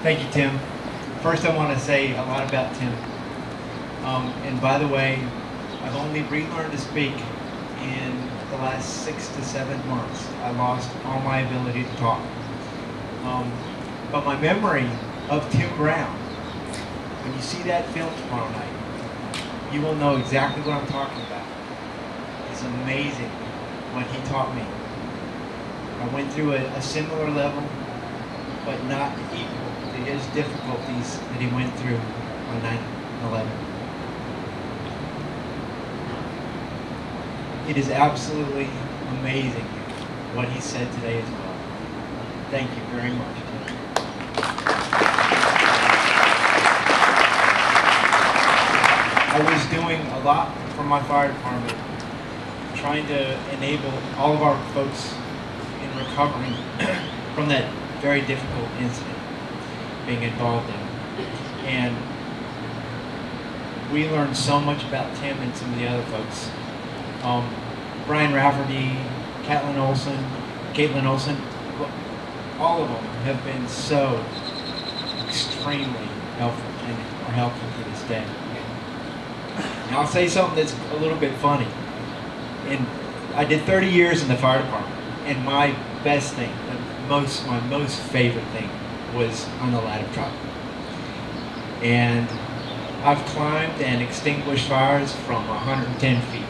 Thank you, Tim. First, I want to say a lot about Tim. And by the way, I've only relearned to speak in the last 6 to 7 months. I lost all my ability to talk. But my memory of Tim Brown, when you see that film tomorrow night, you will know exactly what I'm talking about. It's amazing what he taught me. I went through a similar level, but not equal to his difficulties that he went through on 9/11. It is absolutely amazing what he said today as well. Thank you very much, Tim. I was doing a lot for my fire department, trying to enable all of our folks in recovering from that very difficult incident being involved in. And we learned so much about Tim and some of the other folks. Brian Rafferty, Caitlin Olson, all of them have been so extremely helpful and are helpful to this day. Now I'll say something that's a little bit funny. And I did 30 years in the fire department, and my best thing, my most favorite thing was on the ladder truck. And I've climbed and extinguished fires from 110 feet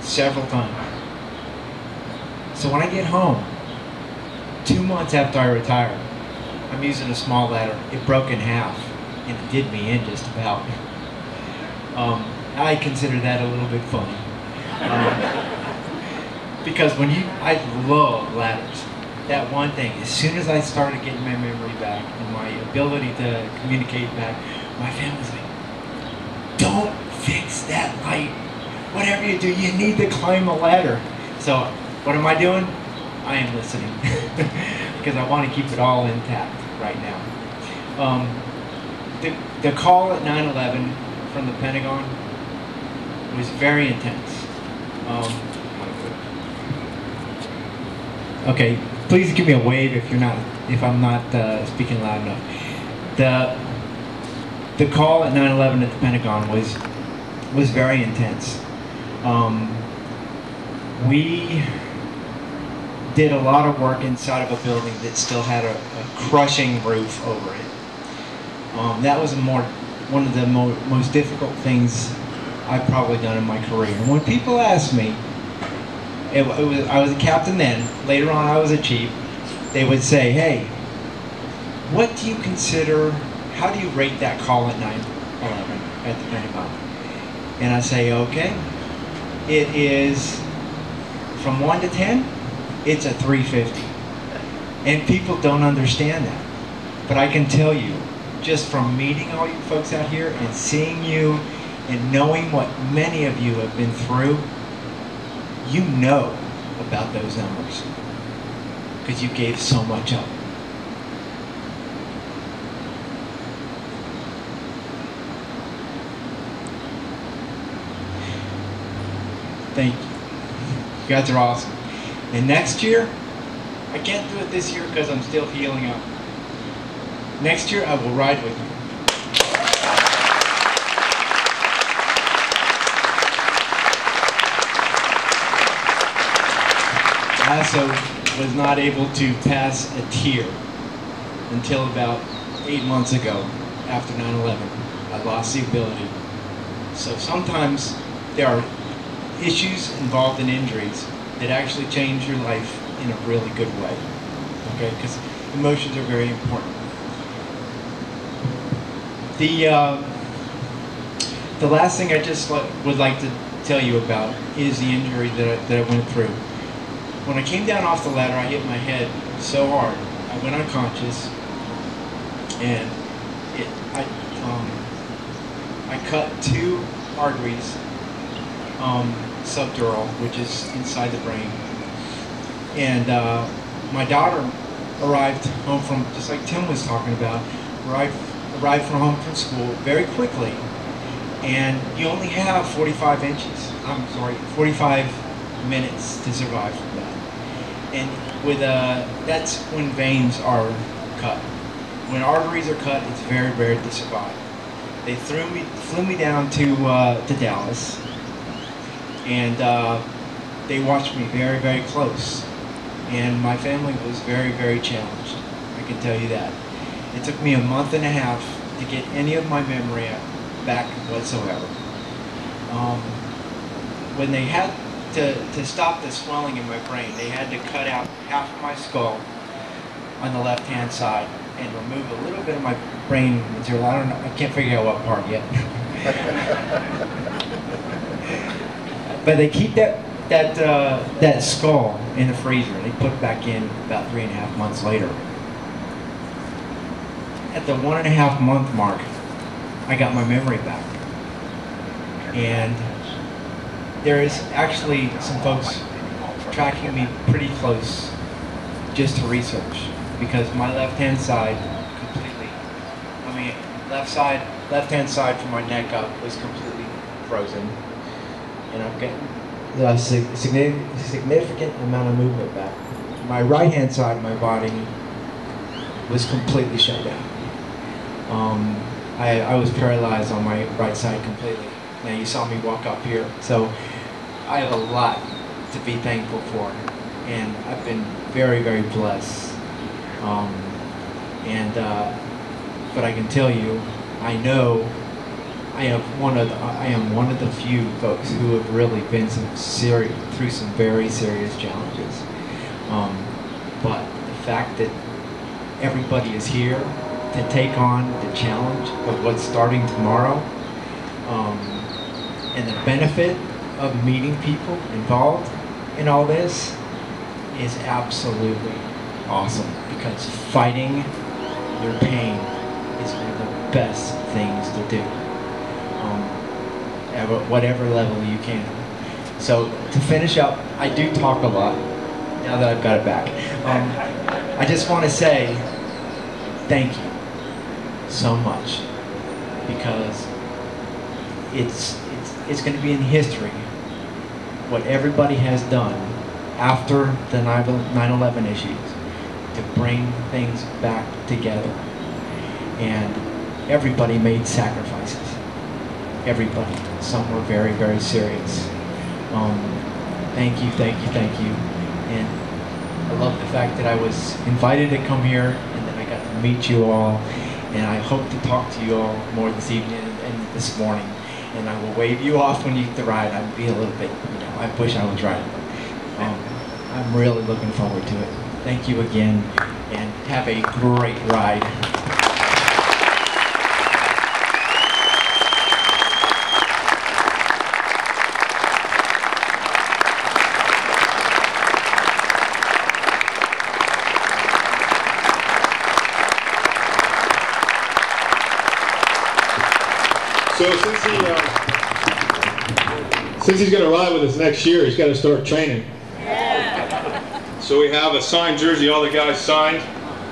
several times. So when I get home, 2 months after I retired, I'm using a small ladder. It broke in half, and it did me in just about. I consider that a little bit funny. Because I love ladders. That one thing, as soon as I started getting my memory back and my ability to communicate back, my family's like, don't fix that light. Whatever you do, you need to climb a ladder. So what am I doing? I am listening because I want to keep it all intact right now. The call at 9/11 from the Pentagon was very intense. Okay, please give me a wave if I'm not speaking loud enough. The call at 9/11 at the Pentagon was very intense. We did a lot of work inside of a building that still had a crushing roof over it. That was one of the most difficult things I've probably done in my career. And when people ask me, I was a captain then, later on I was a chief, they would say, hey, what do you consider, how do you rate that call at 9/11 at the Pentagon? And I say, okay, it is from 1 to 10, it's a 350. And people don't understand that. But I can tell you, just from meeting all you folks out here and seeing you and knowing what many of you have been through, you know about those numbers because you gave so much up. Thank you. You guys are awesome. And next year, I can't do it this year because I'm still healing up. Next year, I will ride with you. I also was not able to pass a tear until about 8 months ago after 9/11. I lost the ability. So sometimes there are issues involved in injuries that actually change your life in a really good way. Okay, because emotions are very important. The last thing I just would like to tell you about is the injury that I went through. When I came down off the ladder, I hit my head so hard, I went unconscious, and I cut 2 arteries, subdural, which is inside the brain. And my daughter arrived home from, just like Tim was talking about, arrived from home from school very quickly. And you only have 45 minutes to survive from that. And that's when veins are cut. When arteries are cut, it's very rare to survive. They flew me down to Dallas, and they watched me very, very close. And my family was very, very challenged. I can tell you that. It took me a month and a half to get any of my memory back whatsoever. When they had to stop the swelling in my brain, they had to cut out half of my skull on the left-hand side and remove a little bit of my brain material. I don't know, I can't figure out what part yet. But they keep that skull in the freezer, and they put it back in about 3.5 months later. At the 1.5 month mark, I got my memory back. And there is actually some folks tracking me pretty close just to research, because my left-hand side completely, left-hand side from my neck up was completely frozen. And I'm getting a significant amount of movement back. My right-hand side of my body was completely shut down. I was paralyzed on my right side completely. Now you saw me walk up here, so I have a lot to be thankful for, and I've been very, very blessed. But I can tell you, I know I am one of the few folks who have really been through some very serious challenges. But the fact that everybody is here to take on the challenge of what's starting tomorrow, and the benefit of meeting people involved in all this is absolutely awesome, because fighting your pain is one of the best things to do, at whatever level you can. So to finish up, I do talk a lot now that I've got it back. I just want to say thank you so much, because it's going to be in history what everybody has done after the 9/11 issues to bring things back together. And everybody made sacrifices. Everybody. Some were very, very serious. Thank you, thank you, thank you. And I love the fact that I was invited to come here, and then I got to meet you all. And I hope to talk to you all more this evening and this morning. And I will wave you off when you get the ride. I'd be a little bit, I wish I was riding. I'm really looking forward to it. Thank you again, and have a great ride. So since he's going to ride with us next year, he's got to start training. Yeah. So we have a signed jersey, all the guys signed,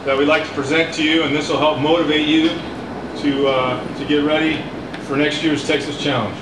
that we'd like to present to you, and this will help motivate you to get ready for next year's Texas Challenge.